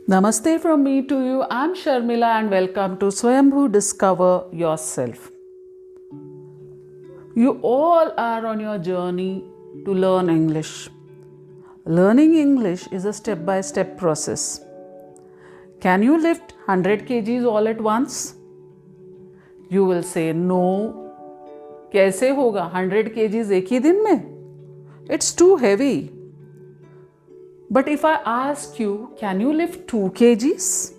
Namaste from me to you. I'm Sharmila and welcome to Swayambhu Discover Yourself. You all are on your journey to learn English. Learning English is a step by step process. Can you lift 100 kgs all at once? You will say no. कैसे होगा 100 kgs एक ही दिन में? It's too heavy. But if I ask you, can you lift 2 kgs?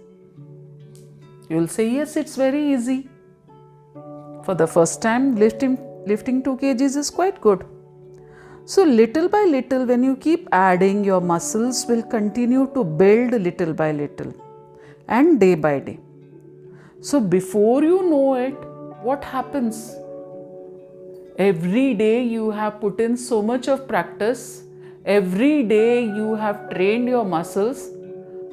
You'll say, yes, it's very easy. For the first time, lifting 2 kgs is quite good. So little by little, when you keep adding, your muscles will continue to build little by little and day by day. So before you know it, what happens? Every day you have put in so much of practice. Every day you have trained your muscles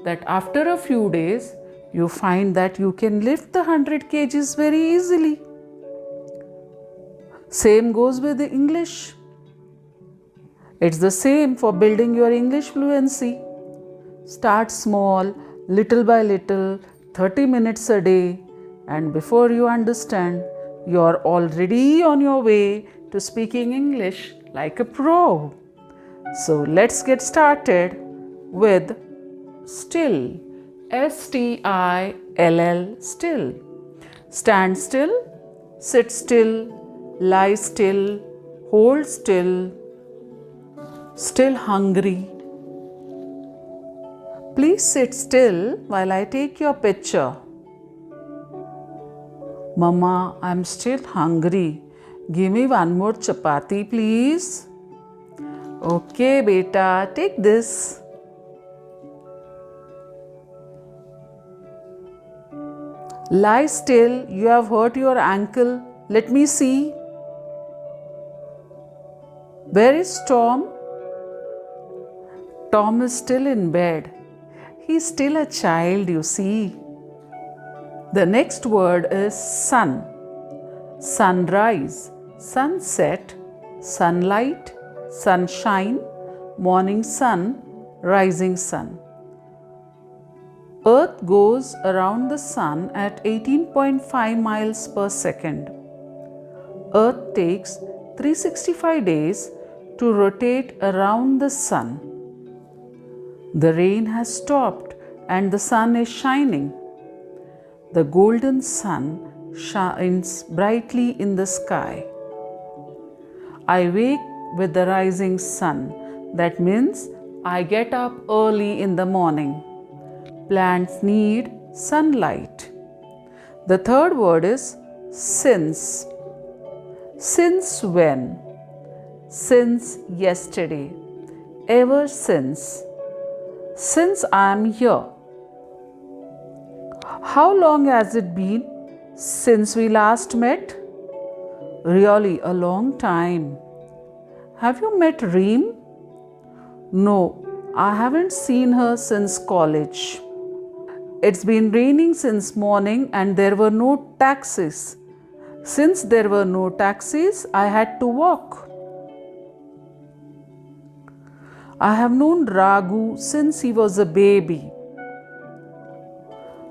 that after a few days, you find that you can lift the 100 kgs very easily. Same goes with the English. It's the same for building your English fluency. Start small, little by little, 30 minutes a day, and before you understand, you're already on your way to speaking English like a pro. So let's get started with still. STILL, still. Stand still, sit still, lie still, hold still, still hungry. Please sit still while I take your picture. Mama, I'm still hungry. Give me one more chapati, please. Okay, beta, take this. Lie still, you have hurt your ankle. Let me see. Where is Tom? Tom is still in bed. He's still a child, you see. The next word is sun. Sunrise, sunset, sunlight, sunshine, morning sun, rising sun. Earth goes around the sun at 18.5 miles per second. Earth takes 365 days to rotate around the sun. The rain has stopped and the sun is shining. The golden sun shines brightly in the sky. I wake with the rising sun. That means I get up early in the morning. Plants need sunlight. The third word is since. Since when? Since yesterday. Ever since. Since I am here. How long has it been since we last met? Really a long time. Have you met Reem? No, I haven't seen her since college. It's been raining since morning and there were no taxis. Since there were no taxis, I had to walk. I have known Raghu since he was a baby.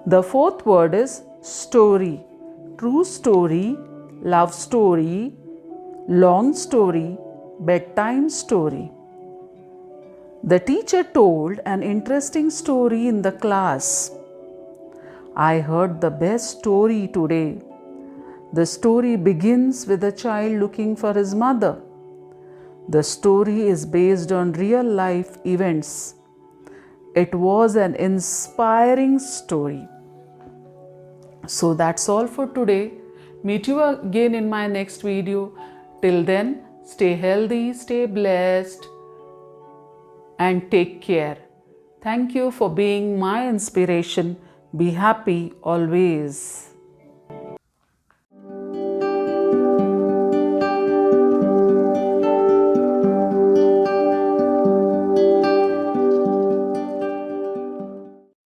The fourth word is story. True story, love story, long story, bedtime story. The teacher told an interesting story in the class. I heard the best story today. The story begins with a child looking for his mother. The story is based on real life events. It was an inspiring story. So that's all for today. Meet you again in my next video. Till then, stay healthy, stay blessed, and take care. Thank you for being my inspiration. Be happy always.